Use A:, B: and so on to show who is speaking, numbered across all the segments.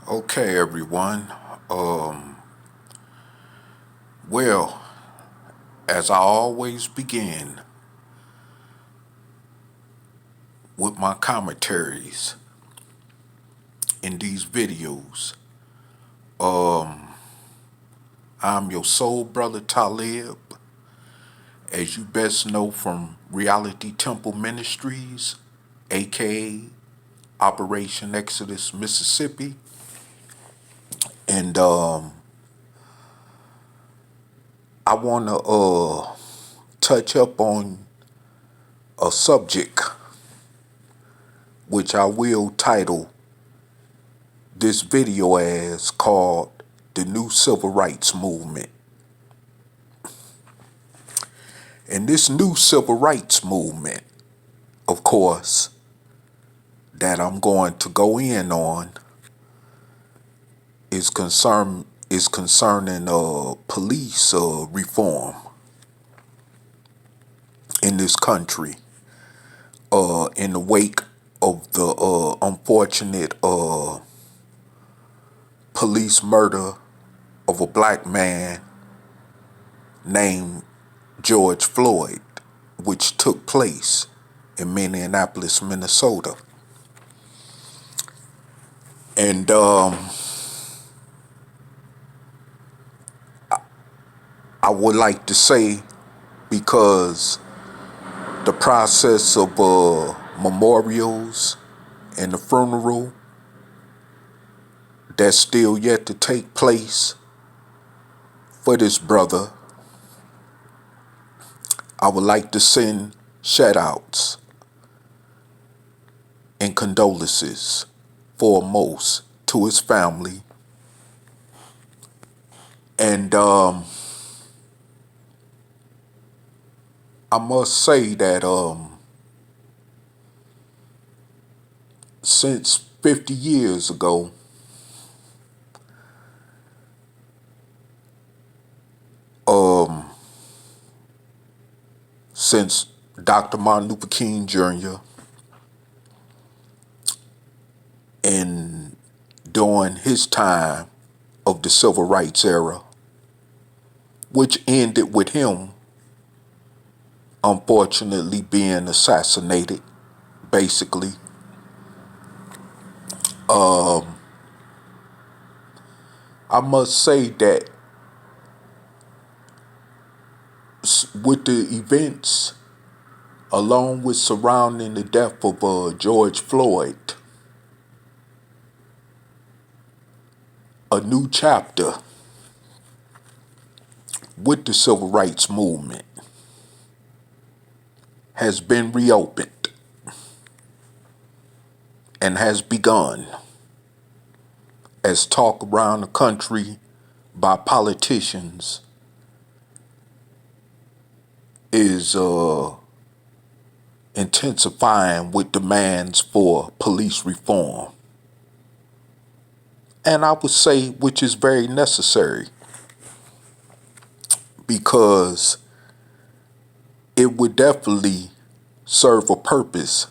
A: Okay, everyone. Um, well, as I always begin with my commentaries in these videos, I'm your soul brother Talib, as you best know from Reality Temple Ministries, aka Operation Exodus Mississippi. And I want to touch up on a subject which I will title this video as called the New Civil Rights Movement. And this new civil rights movement, of course, that I'm going to go in on is concerning police reform in this country. In the wake of the unfortunate police murder of a black man named George Floyd, which took place in Minneapolis, Minnesota. And I would like to say, because the process of memorials and the funeral that's still yet to take place for this brother, I would like to send shout outs and condolences foremost to his family. And I must say that since 50 years ago, since Dr. Martin Luther King Jr. and during his time of the civil rights era, which ended with him unfortunately being assassinated, basically. I must say that with the events along with surrounding the death of George Floyd, a new chapter with the civil rights movement has been reopened and has begun as talk around the country by politicians is intensifying with demands for police reform. And I would say which is very necessary, because it would definitely serve a purpose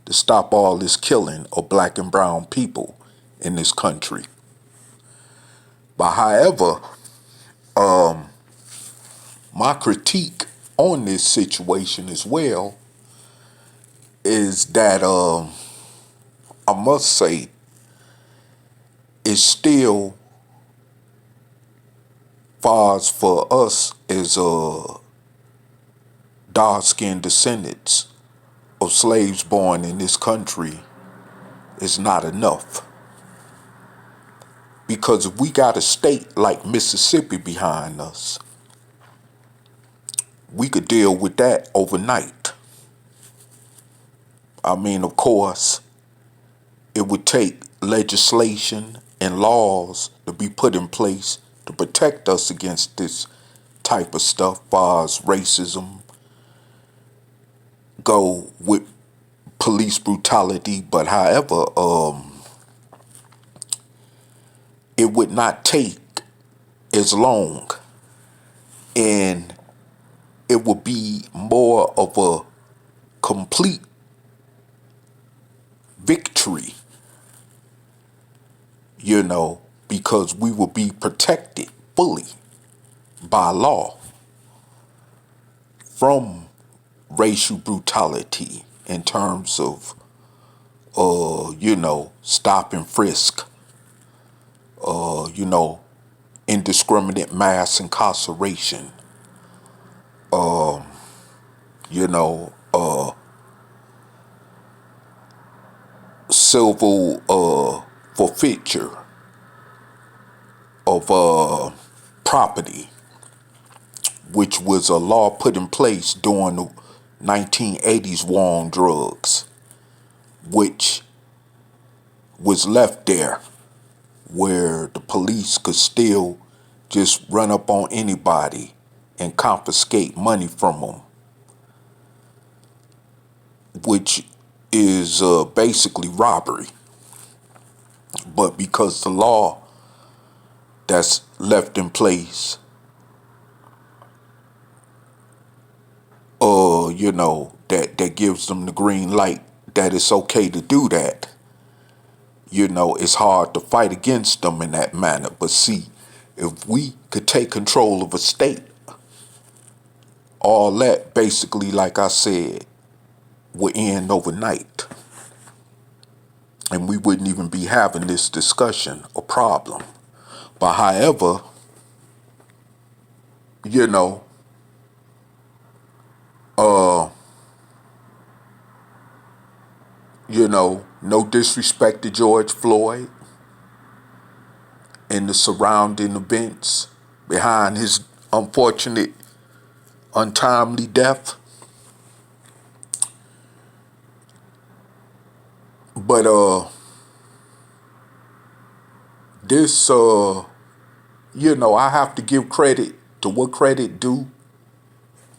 A: to stop all this killing of black and brown people in this country. But however, my critique on this situation as well is that I must say it's still far as for us as dark-skinned descendants of slaves born in this country is not enough. Because if we got a state like Mississippi behind us, we could deal with that overnight. I mean, of course, it would take legislation and laws to be put in place to protect us against this type of stuff, far as racism go with police brutality. But however, it would not take as long, and it would be more of a complete victory, because we will be protected fully by law from racial brutality in terms of, stop and frisk, uh, you know, indiscriminate mass incarceration, you know, uh, civil forfeiture of property, which was a law put in place during the 1980s war on drugs, which was left there where the police could still just run up on anybody and confiscate money from them, which is basically robbery. But because the law that's left in place, that gives them the green light that it's okay to do that, it's hard to fight against them in that manner. But see, if we could take control of a state, all that basically, like I said, would end overnight. And we wouldn't even be having this discussion or problem. But however, you know, uh, no disrespect to George Floyd and the surrounding events behind his unfortunate, untimely death. But this I have to give credit to what credit due,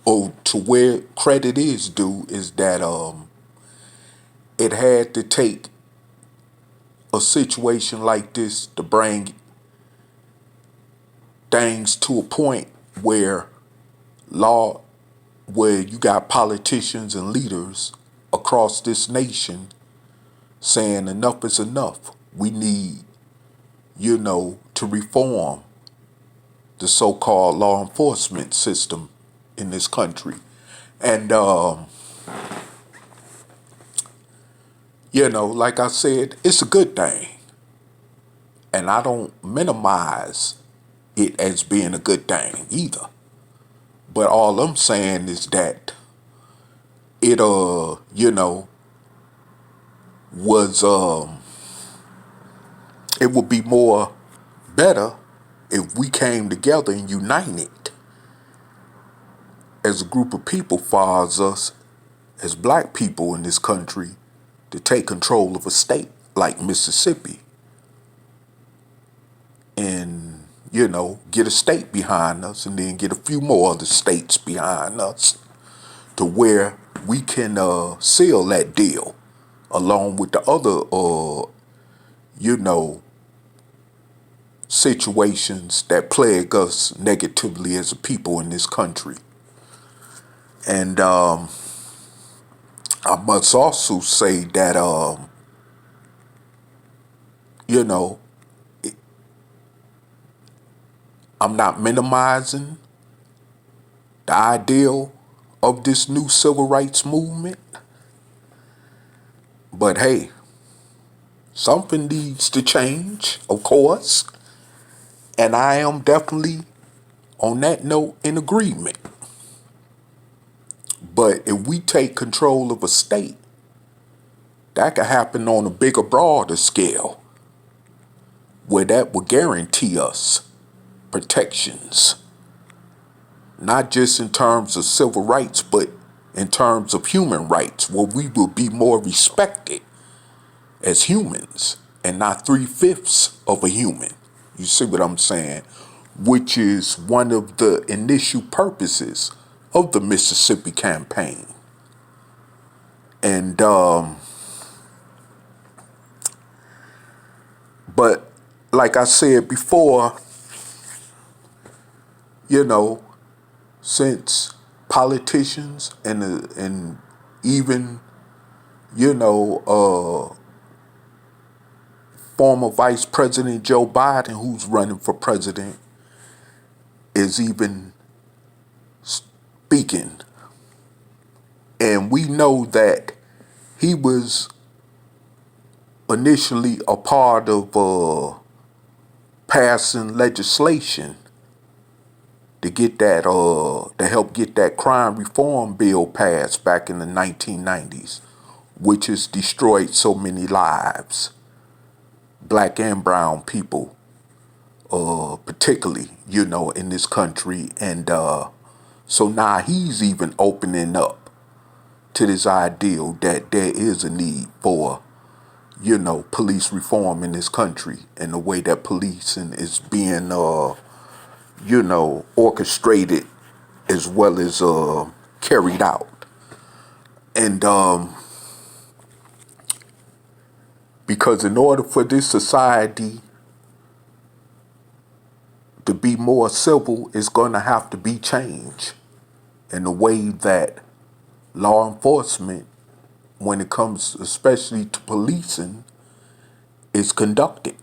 A: or to where credit is due, is that it had to take a situation like this to bring things to a point where law, where you got politicians and leaders across this nation saying enough is enough. We need, to reform the so-called law enforcement system in this country. And, like I said, it's a good thing. And I don't minimize it as being a good thing either. But all I'm saying is that it, was, it would be more better if we came together and united as a group of people, far as us as black people in this country, to take control of a state like Mississippi and, get a state behind us and then get a few more other states behind us to where we can seal that deal along with the other, situations that plague us negatively as a people in this country. And I must also say that, you know, I'm not minimizing the ideal of this new civil rights movement. But hey, something needs to change, of course. And I am definitely, on that note, in agreement. But if we take control of a state, that could happen on a bigger, broader scale, where that would guarantee us protections, not just in terms of civil rights, but in terms of human rights, where we will be more respected as humans and not 3/5 of a human. You see what I'm saying? Which is one of the initial purposes of the Mississippi campaign. And, but like I said before, since politicians and even, former Vice President Joe Biden, who's running for president, is even speaking. And we know that he was initially a part of passing legislation to get that to help get that crime reform bill passed back in the 1990s, which has destroyed so many lives, black and brown people, particularly, in this country. And so now he's even opening up to this ideal that there is a need for, police reform in this country, and the way that policing is being, orchestrated as well as carried out. And because in order for this society to be more civil, it's going to have to be change in the way that law enforcement, when it comes especially to policing, is conducted,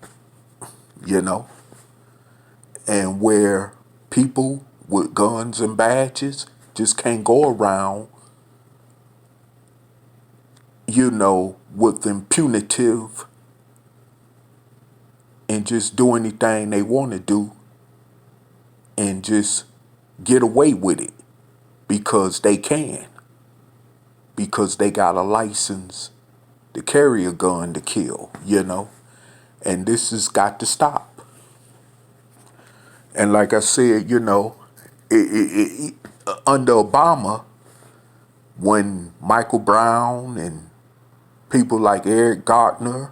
A: and where people with guns and badges just can't go around, with impunitive and just do anything they want to do and just get away with it because they can, because they got a license to carry a gun to kill, and this has got to stop. And like I said, under Obama, when Michael Brown and people like Eric Garner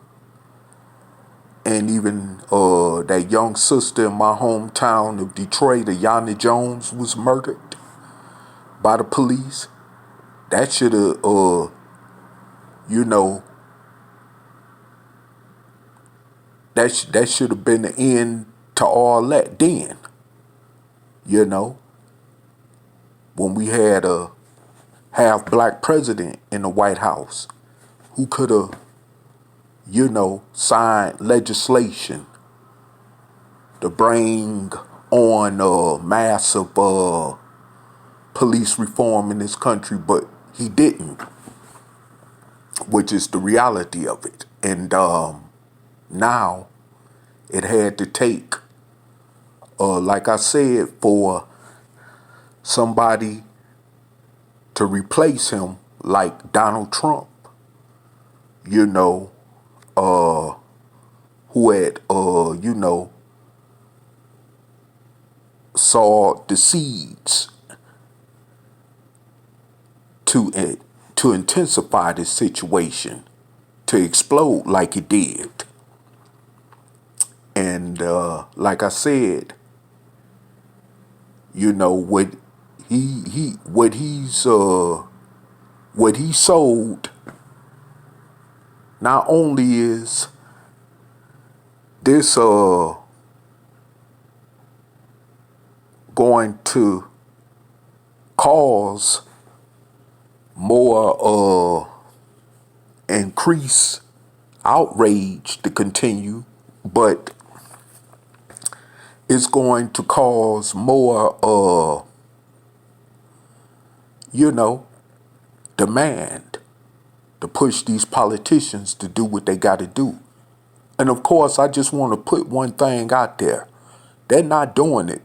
A: and even that young sister in my hometown of Detroit, Ayana Jones, was murdered by the police, that should have, that should have been the end to all that then, when we had a half-black president in the White House who could have, signed legislation to bring on massive police reform in this country, but he didn't, which is the reality of it. And now it had to take, like I said, for somebody to replace him like Donald Trump, who had, saw the seeds to intensify this situation, to explode like it did. And like I said, what he sold not only is this going to cause more increased outrage to continue, but it's going to cause more demand to push these politicians to do what they got to do. And of course, I just want to put one thing out there. They're not doing it,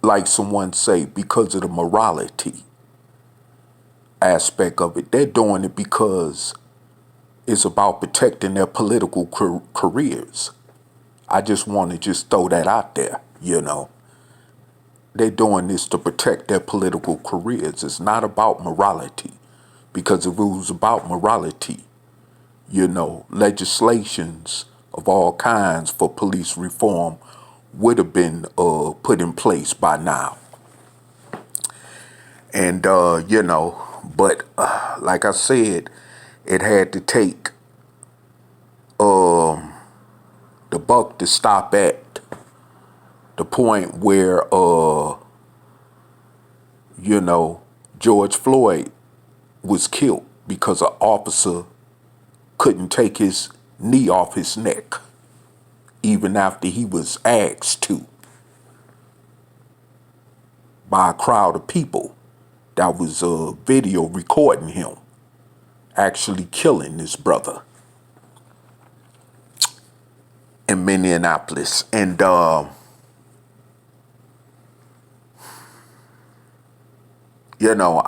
A: like someone say, because of the morality aspect of it. They're doing it because it's about protecting their political careers. I just want to just throw that out there, They're doing this to protect their political careers. It's not about morality. Because if it was about morality, legislations of all kinds for police reform would have been put in place by now. And, but like I said, it had to take the buck to stop at the point where, George Floyd was killed because an officer couldn't take his knee off his neck. even after he was asked to by a crowd of people that was video recording him actually killing this brother in Minneapolis. And I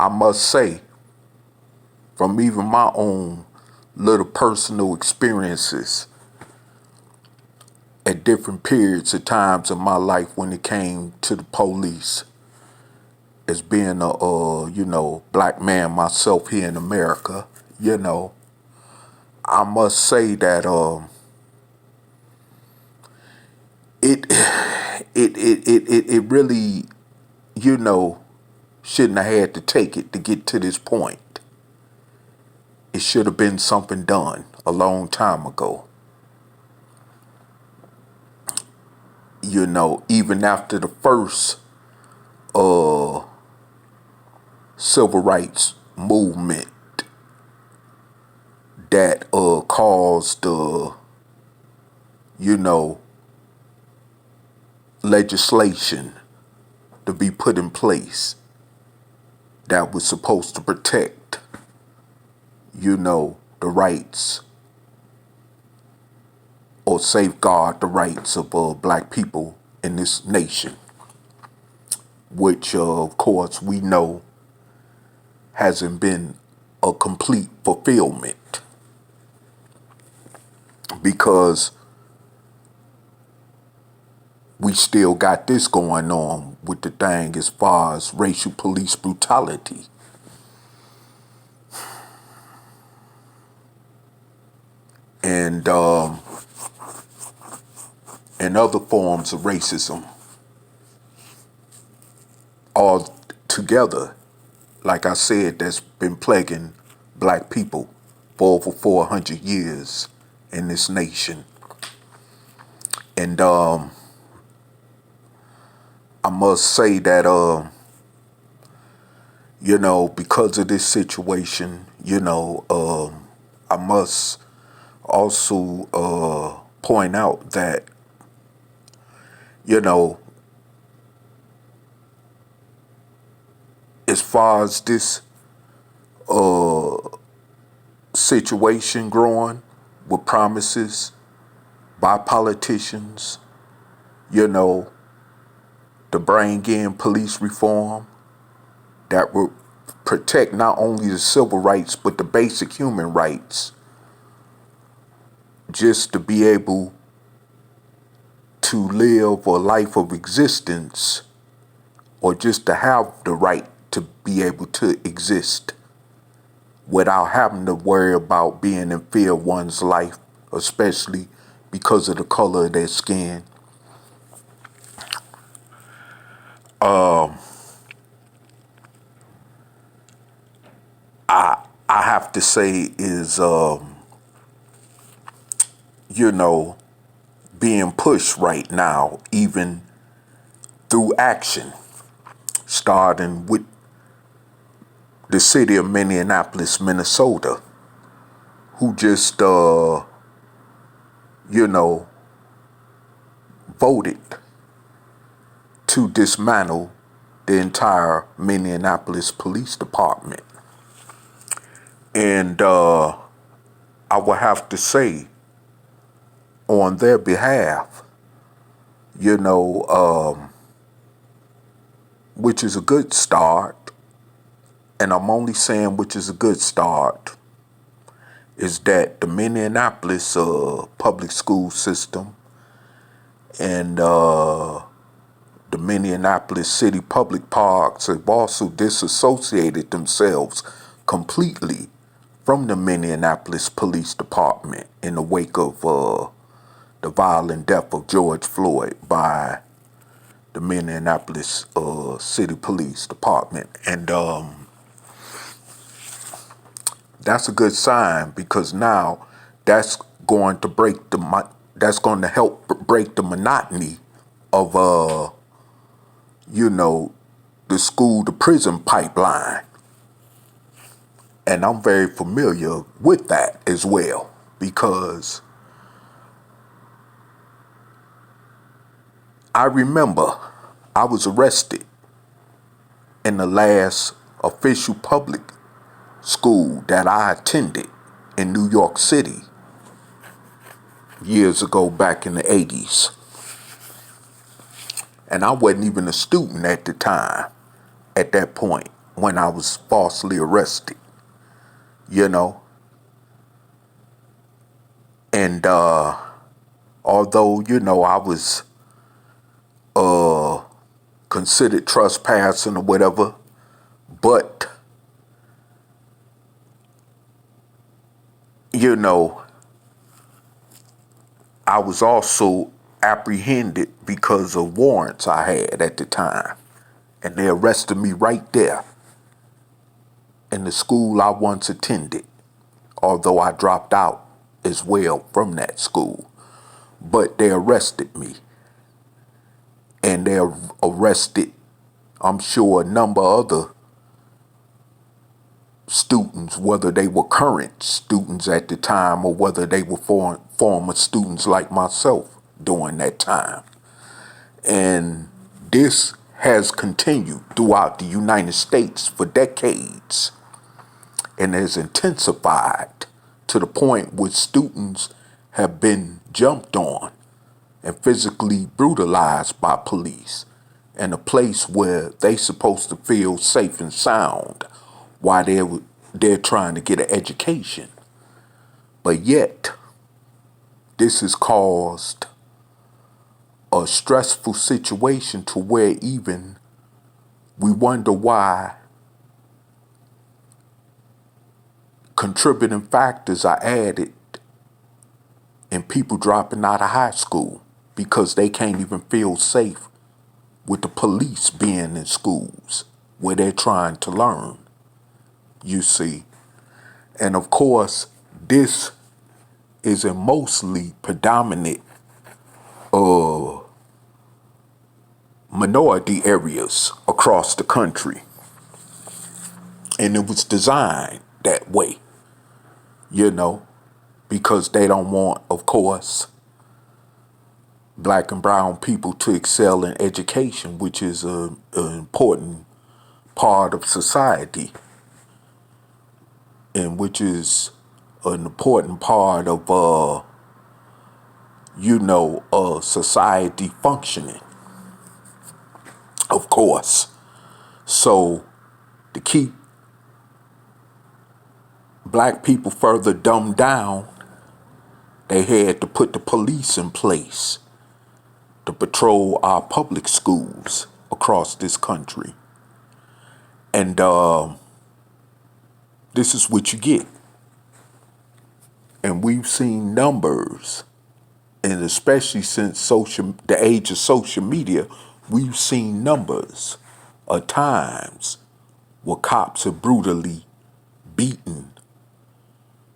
A: must say, from even my own little personal experiences at different periods of times in my life when it came to the police, as being a black man myself here in America, I must say that it it really, shouldn't have had to take it to get to this point. It should have been something done a long time ago. Even after the first civil rights movement that caused legislation to be put in place that was supposed to protect, the rights or safeguard the rights of black people in this nation, which, of course, we know hasn't been a complete fulfillment, because we still got this going on with the thing as far as racial police brutality. And other forms of racism all together, like I said, that's been plaguing black people for over 400 years in this nation. And I must say that, because of this situation, I must also point out that, as far as this situation growing with promises by politicians, to bring in police reform that will protect not only the civil rights but the basic human rights, just to be able to live a life of existence, or just to have the right to be able to exist without having to worry about being in fear of one's life, especially because of the color of their skin. I have to say is, being pushed right now, even through action, starting with the city of Minneapolis, Minnesota, who just, voted to dismantle the entire Minneapolis Police Department. And I would have to say, on their behalf, which is a good start, and I'm only saying which is a good start, is that the Minneapolis public school system and the Minneapolis City Public Parks have also disassociated themselves completely from the Minneapolis Police Department in the wake of the violent death of George Floyd by the Minneapolis City Police Department. And that's a good sign, because now that's going to help break the monotony of the school to prison pipeline. And I'm very familiar with that as well, because I remember I was arrested in the last official public school that I attended in New York City years ago back in the 80s. And I wasn't even a student at the time, at that point, when I was falsely arrested, you know. And although, I was considered trespassing or whatever, but, I was also apprehended because of warrants I had at the time. And they arrested me right there in the school I once attended, although I dropped out as well from that school. But they arrested me. And they arrested, I'm sure, a number of other students, whether they were current students at the time or whether they were former students like myself during that time. And this has continued throughout the United States for decades and has intensified to the point where students have been jumped on and physically brutalized by police in a place where they supposed to feel safe and sound while they're trying to get an education. But yet, this has caused a stressful situation to where even we wonder why contributing factors are added in people dropping out of high school because they can't even feel safe with the police being in schools where they're trying to learn, you see. And of course, this is in mostly predominant minority areas across the country. And it was designed that way, because they don't want, of course, black and brown people to excel in education, which is an important part of society, and which is an important part of, society functioning, of course. So to keep black people further dumbed down, they had to put the police in place to patrol our public schools across this country. And this is what you get. And we've seen numbers, and especially since the age of social media, we've seen numbers of times where cops have brutally beaten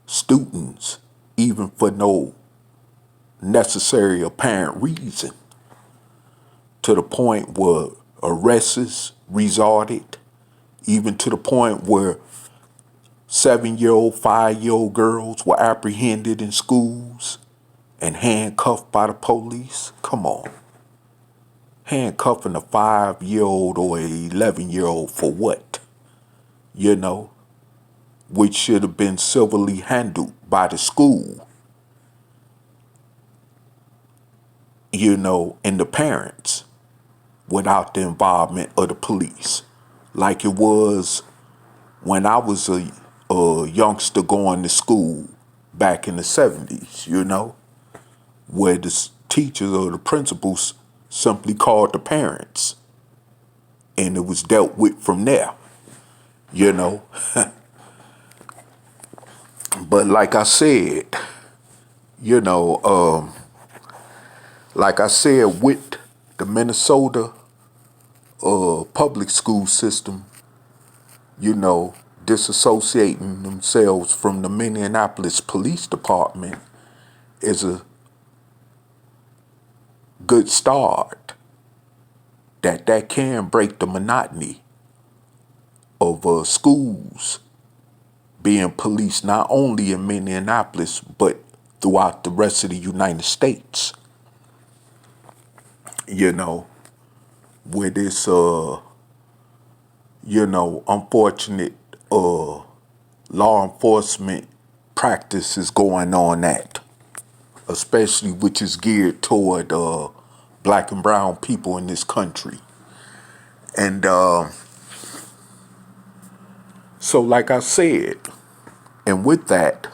A: students, even for no necessary apparent reason, to the point where arrests resorted, even to the point where 7-year-old, 5-year-old girls were apprehended in schools and handcuffed by the police. Come on. Handcuffing a 5-year-old or an 11-year-old for what? Which should have been civilly handled by the school, and the parents without the involvement of the police. Like it was when I was a youngster going to school back in the 70s, where the teachers or the principals simply called the parents and it was dealt with from there, But like I said, with the Minnesota public school system, disassociating themselves from the Minneapolis Police Department is a good start. That can break the monotony of schools being policed not only in Minneapolis, but throughout the rest of the United States. you know, with this, unfortunate, law enforcement practices going on at, especially which is geared toward, black and brown people in this country. And, so like I said, and with that,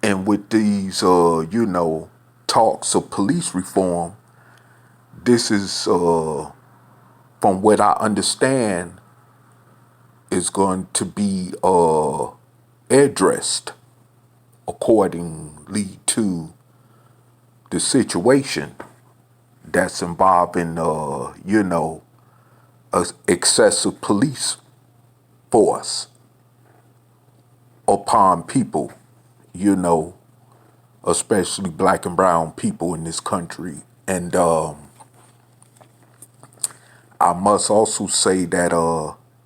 A: and with these, talks of police reform, this is, from what I understand, is going to be addressed accordingly to the situation that's involving, excessive police force upon people, you know, especially black and brown people in this country. And I must also say that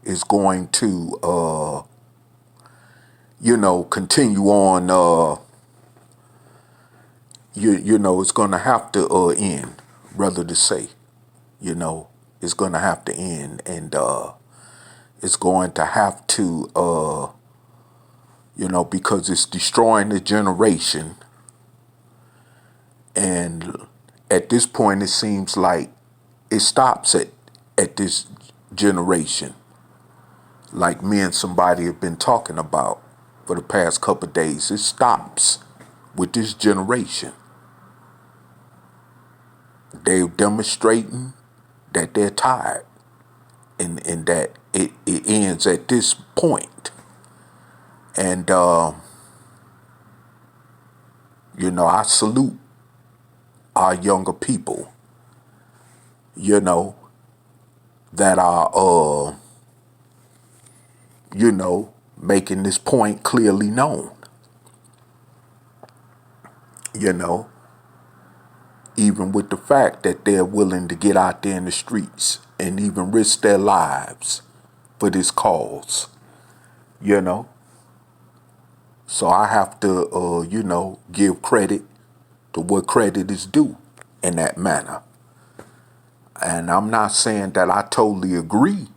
A: it's going to, continue on. It's going to have to end, rather to say, you know, it's going to have to end, and it's going to have to, because it's destroying the generation. And at this point, it seems like it stops at this generation, like me and somebody have been talking about for the past couple of days. It stops with this generation. They're demonstrating that they're tired, and that it ends at this point. And, I salute our younger people, that are, making this point clearly known, you know, even with the fact that they're willing to get out there in the streets and even risk their lives for this cause, you know. So I have to, give credit to what credit is due in that manner. And I'm not saying that I totally agree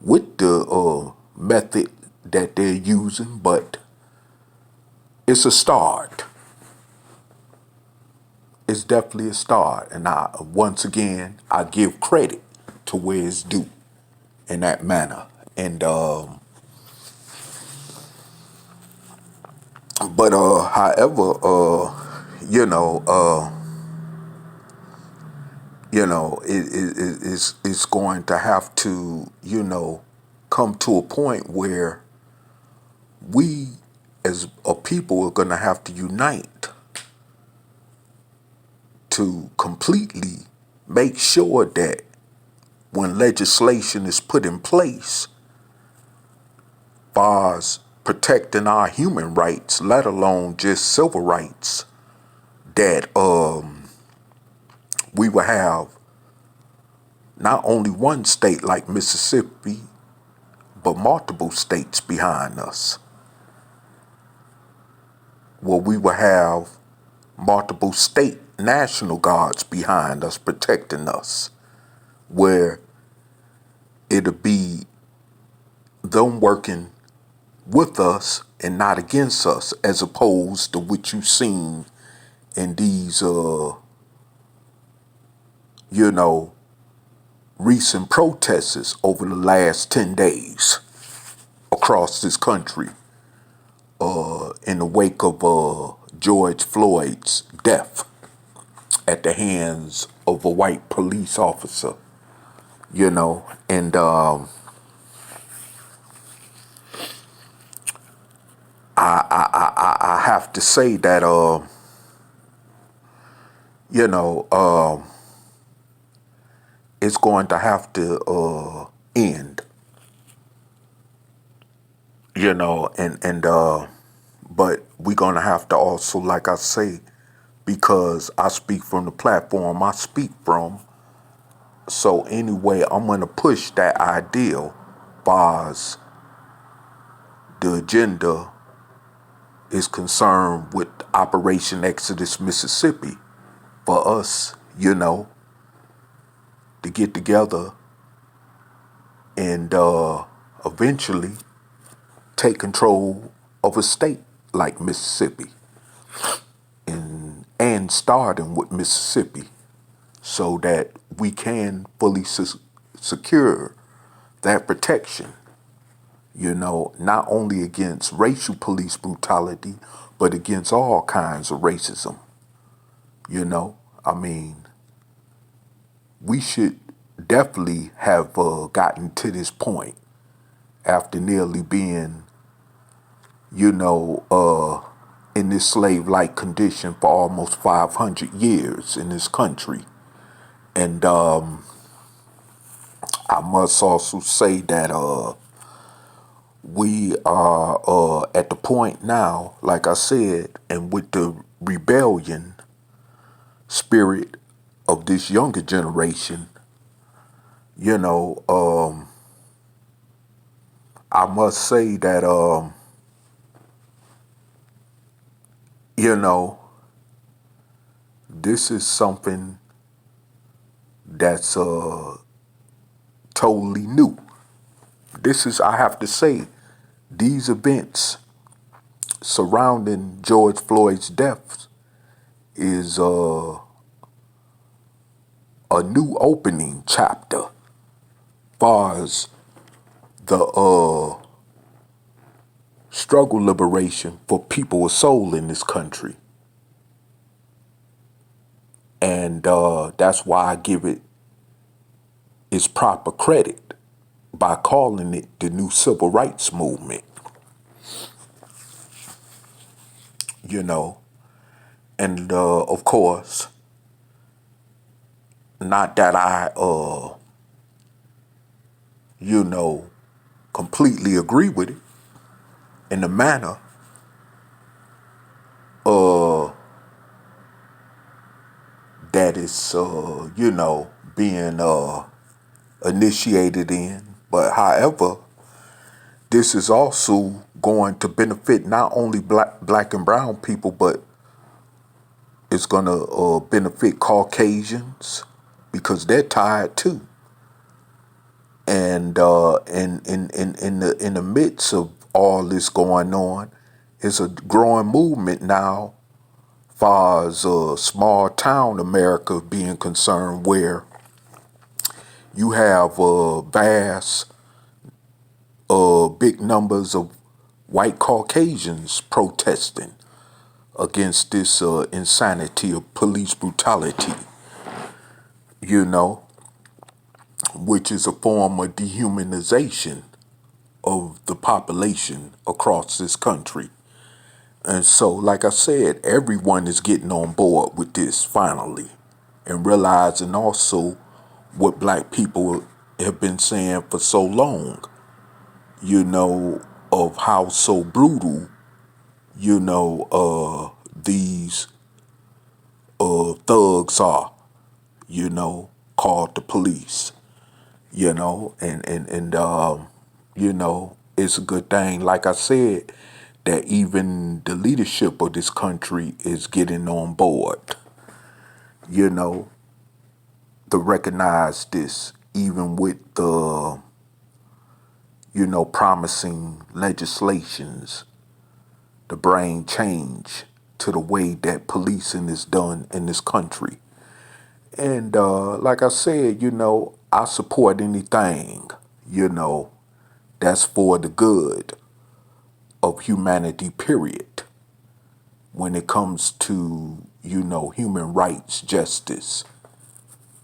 A: with the method that they're using, but it's a start. It's definitely a start. And once again, I give credit to where it's due in that manner. And, but, however, it's going to have to, come to a point where we as a people are going to have to unite to completely make sure that when legislation is put in place, far as protecting our human rights, let alone just civil rights, that we will have not only one state like Mississippi, but multiple states behind us, where we will have multiple state national guards behind us protecting us, where it'll be them working with us and not against us, as opposed to what you've seen in these, recent protests over the last 10 days across this country, in the wake of George Floyd's death at the hands of a white police officer, and I have to say that, it's going to have to end, but we're going to have to also, like I say, because I speak from the platform I speak from. So anyway, I'm going to push that ideal far as the agenda is concerned with Operation Exodus Mississippi, for us, to get together and eventually take control of a state like Mississippi, and starting with Mississippi, so that we can fully secure that protection, not only against racial police brutality, but against all kinds of racism. I mean, we should definitely have gotten to this point after nearly being, in this slave-like condition for almost 500 years in this country. And I must also say that we are at the point now, like I said, and with the rebellion spirit of this younger generation, I must say that, this is something that's totally new. I have to say, these events surrounding George Floyd's death is a new opening chapter far as the struggle liberation for people of soul in this country. And that's why I give it its proper credit by calling it the new civil rights movement. And of course, not that I, completely agree with it in the manner that it's, being initiated in. But however, this is also going to benefit not only black and brown people, but it's going to benefit Caucasians because they're tired too. And in the midst of all this going on, it's a growing movement now, far as small town America being concerned, where you have vast, big numbers of white Caucasians protesting against this insanity of police brutality, which is a form of dehumanization of the population across this country. And so, like I said, everyone is getting on board with this finally, and realizing also what black people have been saying for so long, of how so brutal, these thugs are, called the police, and it's a good thing, like I said, that even the leadership of this country is getting on board, to recognize this, even with the, promising legislations to bring change to the way that policing is done in this country. And like I said, I support anything, that's for the good of humanity, period. When it comes to, human rights, justice,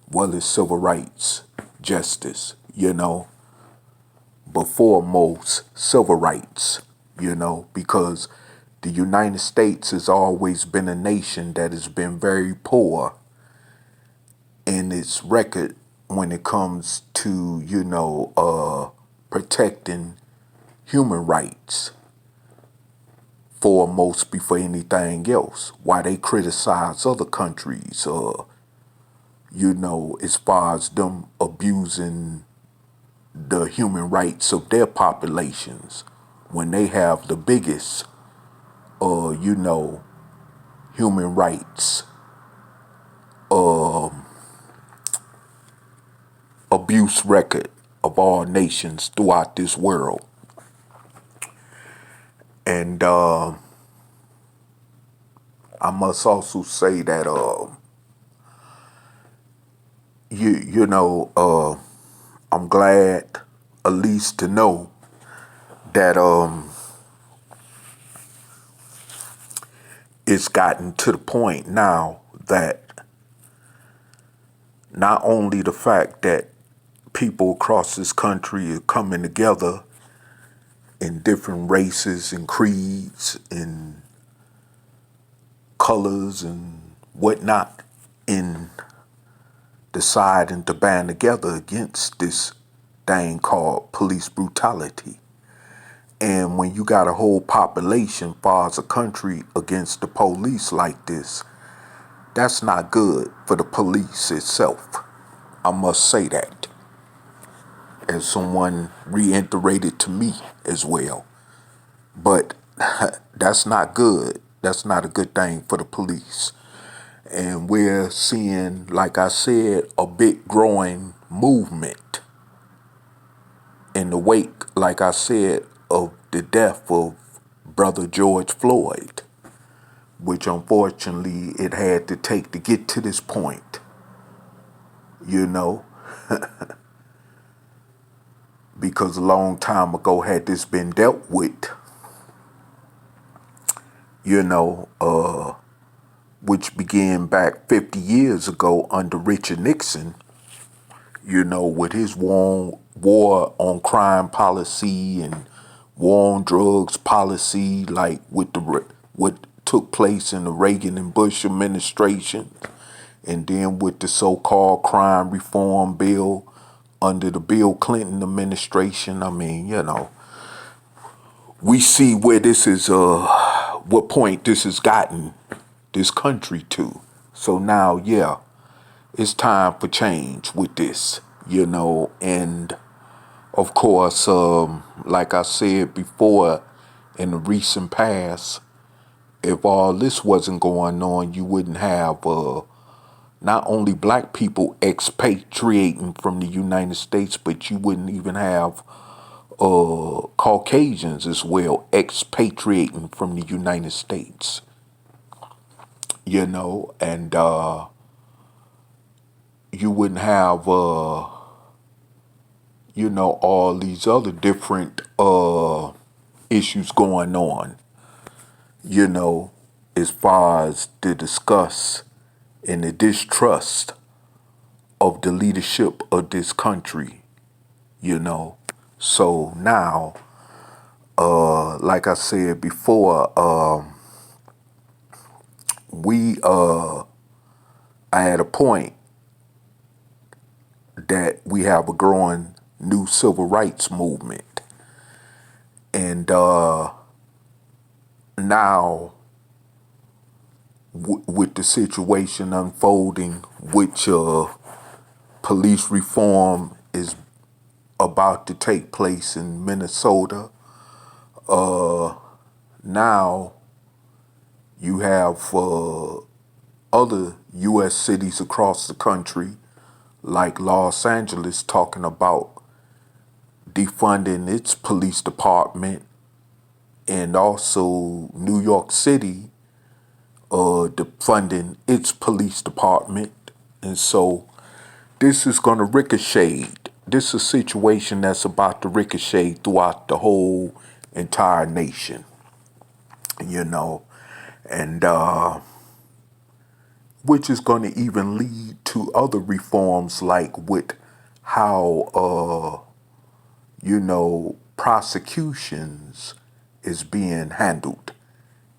A: well as civil rights, justice, but foremost civil rights, because the United States has always been a nation that has been very poor in its record when it comes to, protecting human rights foremost before anything else. Why they criticize other countries, as far as them abusing the human rights of their populations when they have the biggest, human rights abuse record of all nations throughout this world. And I must also say that I'm glad at least to know that it's gotten to the point now that not only the fact that people across this country are coming together in different races and creeds and colors and whatnot in deciding to band together against this thing called police brutality. And when you got a whole population, far as a country, against the police like this, that's not good for the police itself. I must say that, as someone reiterated to me as well. But that's not good. That's not a good thing for the police. And we're seeing, like I said, a big growing movement in the wake, like I said, of the death of Brother George Floyd, which unfortunately it had to take to get to this point, you know, because a long time ago, had this been dealt with, you know, which began back 50 years ago under Richard Nixon, you know, with his war on crime policy and war on drugs policy, like with what took place in the Reagan and Bush administration, and then with the so-called crime reform bill under the Bill Clinton administration. I mean, you know, we see where this is, what point this has gotten this country to. So now, yeah, it's time for change with this, you know, and of course, like I said before, in the recent past, if all this wasn't going on, you wouldn't have not only black people expatriating from the United States, but you wouldn't even have Caucasians as well expatriating from the United States, you know, and you wouldn't have, you know, all these other different issues going on, you know, as far as the disgust and the distrust of the leadership of this country, you know. So now, like I said before, we are at a point that we have a growing new civil rights movement. And now, with the situation unfolding, which police reform is about to take place in Minnesota, now you have other U.S. cities across the country, like Los Angeles, talking about defunding its police department, and also New York City defunding its police department. And so this is going to ricochet. This is a situation that's about to ricochet throughout the whole entire nation, you know, and which is going to even lead to other reforms, like with how, you know, prosecutions is being handled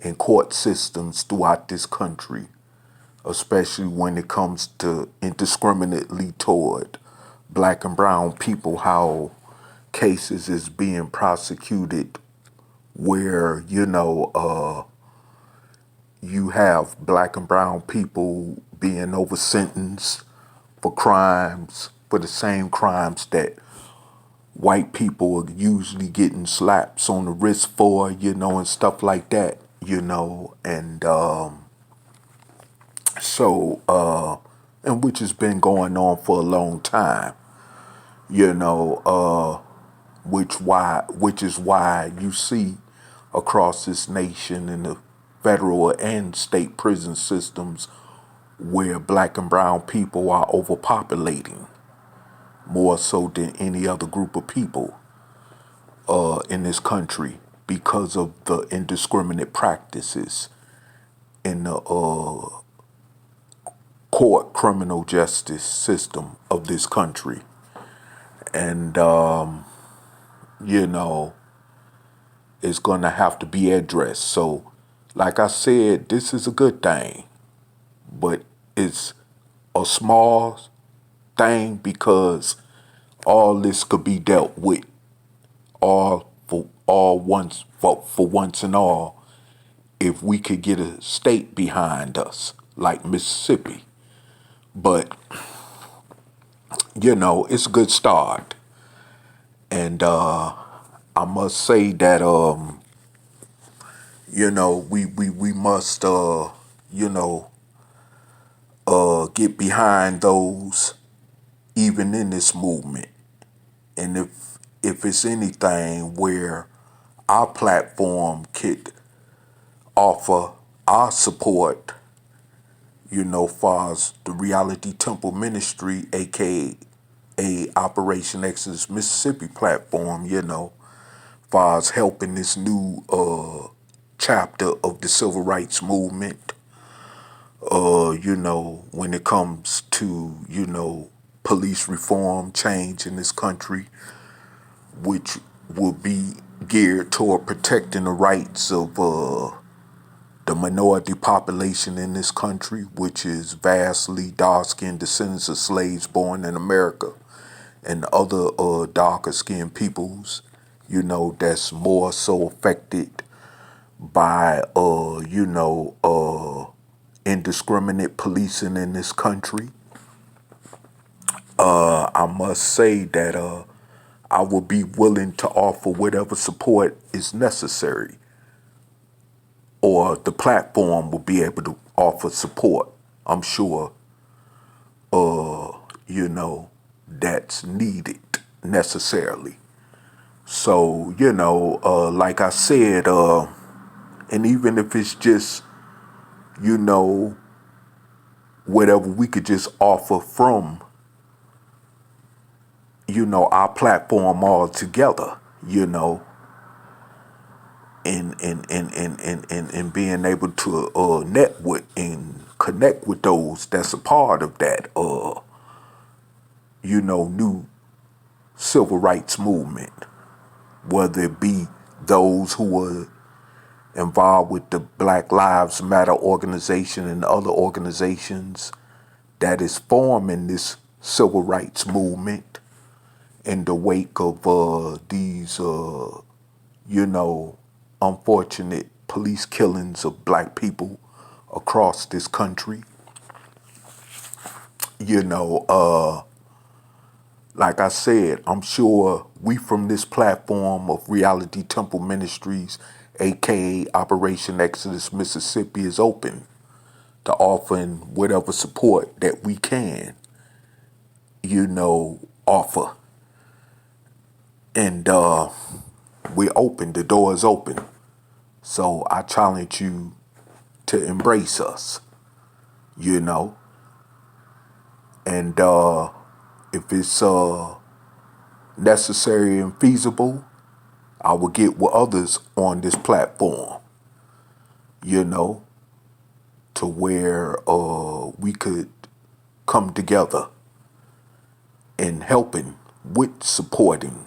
A: in court systems throughout this country, especially when it comes to indiscriminately toward black and brown people, how cases is being prosecuted where, you know, you have black and brown people being over sentenced for crimes, for the same crimes that white people are usually getting slaps on the wrist for, you know, and stuff like that, you know. And so and which has been going on for a long time. You know, which is why you see across this nation in the federal and state prison systems where black and brown people are overpopulating more so than any other group of people in this country because of the indiscriminate practices in the court criminal justice system of this country. And, you know, it's going to have to be addressed. So, like I said, this is a good thing, but it's a small thing because all this could be dealt with all once for once and all if we could get a state behind us like Mississippi. But you know, it's a good start. And I must say that you know, we must you know, get behind those even in this movement. And if it's anything where our platform could offer our support, you know, far as the Reality Temple Ministry, aka Operation Exodus Mississippi platform, you know, far as helping this new chapter of the civil rights movement, you know, when it comes to, you know, police reform change in this country, which will be geared toward protecting the rights of the minority population in this country, which is vastly dark-skinned descendants of slaves born in America and other darker skinned peoples, you know, that's more so affected by, you know, indiscriminate policing in this country. I must say that I will be willing to offer whatever support is necessary, or the platform will be able to offer support. I'm sure, you know, that's needed necessarily. So, you know, like I said, and even if it's just, you know, whatever we could just offer from, you know, our platform all together, you know, and being able to network and connect with those that's a part of that, you know, new civil rights movement, whether it be those who were involved with the Black Lives Matter organization and other organizations that is forming this civil rights movement in the wake of these, you know, unfortunate police killings of black people across this country. You know, like I said, I'm sure we from this platform of Reality Temple Ministries, aka Operation Exodus Mississippi, is open to offering whatever support that we can, you know, offer. And we're open, the door is open. So I challenge you to embrace us, you know. And if it's necessary and feasible, I will get with others on this platform, you know, to where we could come together in helping with supporting,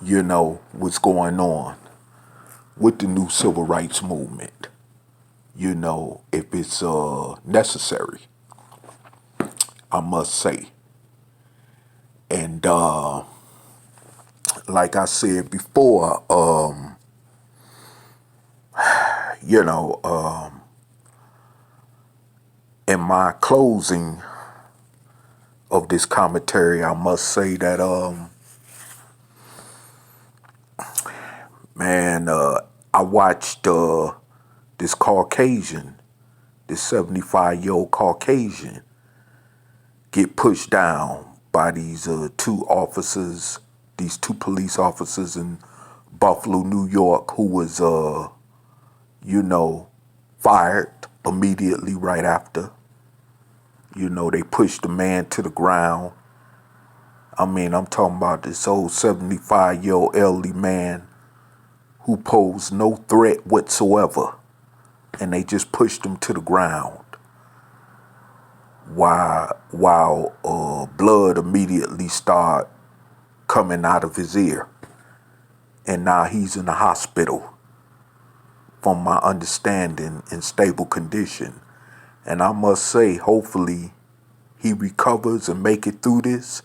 A: you know, what's going on with the new civil rights movement, you know, if it's necessary, I must say. And like I said before, you know, in my closing of this commentary, I must say that, man, I watched this Caucasian, this 75-year-old Caucasian, get pushed down by these these two police officers in Buffalo, New York, who was, fired immediately right after. They pushed the man to the ground. I mean, I'm talking about this old 75-year-old elderly man who posed no threat whatsoever. And they just pushed him to the ground while blood immediately started coming out of his ear. And now he's in the hospital, from my understanding, in stable condition. And I must say, hopefully, he recovers and make it through this.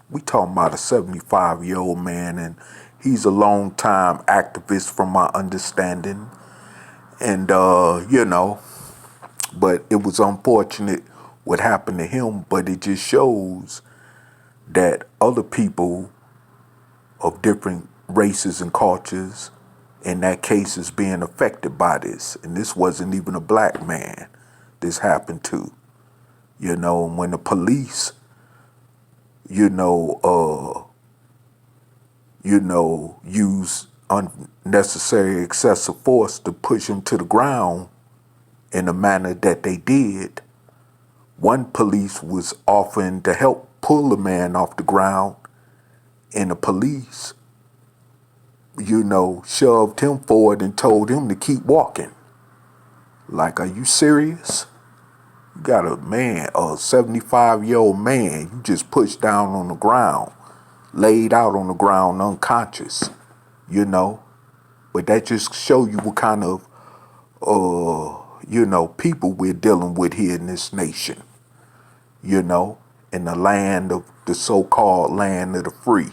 A: We talking about a 75-year-old man, and he's a long-time activist from my understanding. And, but it was unfortunate what happened to him, but it just shows that other people of different races and cultures, in that case, is being affected by this. And this wasn't even a black man this happened to. And when the police, use unnecessary excessive force to push him to the ground in the manner that they did, one police was offering to help pull the man off the ground, and the police, shoved him forward and told him to keep walking. Like, are you serious? You got a 75-year-old man, you just pushed down on the ground, laid out on the ground unconscious, But that just show you what kind of, people we're dealing with here in this nation, in the land of the so-called land of the free,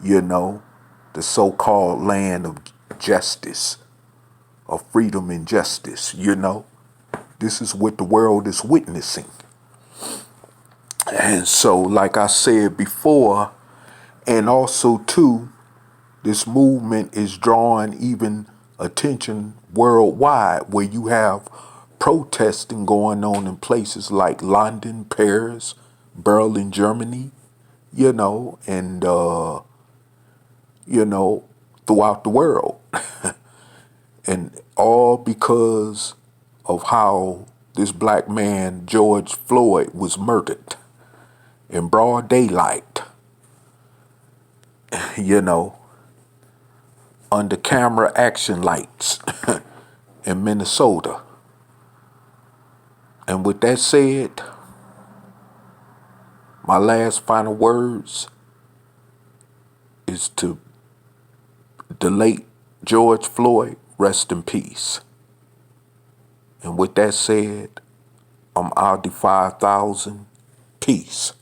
A: the so-called land of justice, of freedom and justice, This is what the world is witnessing. And so, like I said before, and also too, this movement is drawing even attention worldwide, where you have protesting going on in places like London, Paris, Berlin, Germany, and, throughout the world. And all because of how this black man, George Floyd, was murdered in broad daylight, under camera action lights in Minnesota. And with that said, my last final words is to the late George Floyd, rest in peace. And with that said, I'm Aldi 5000. Peace.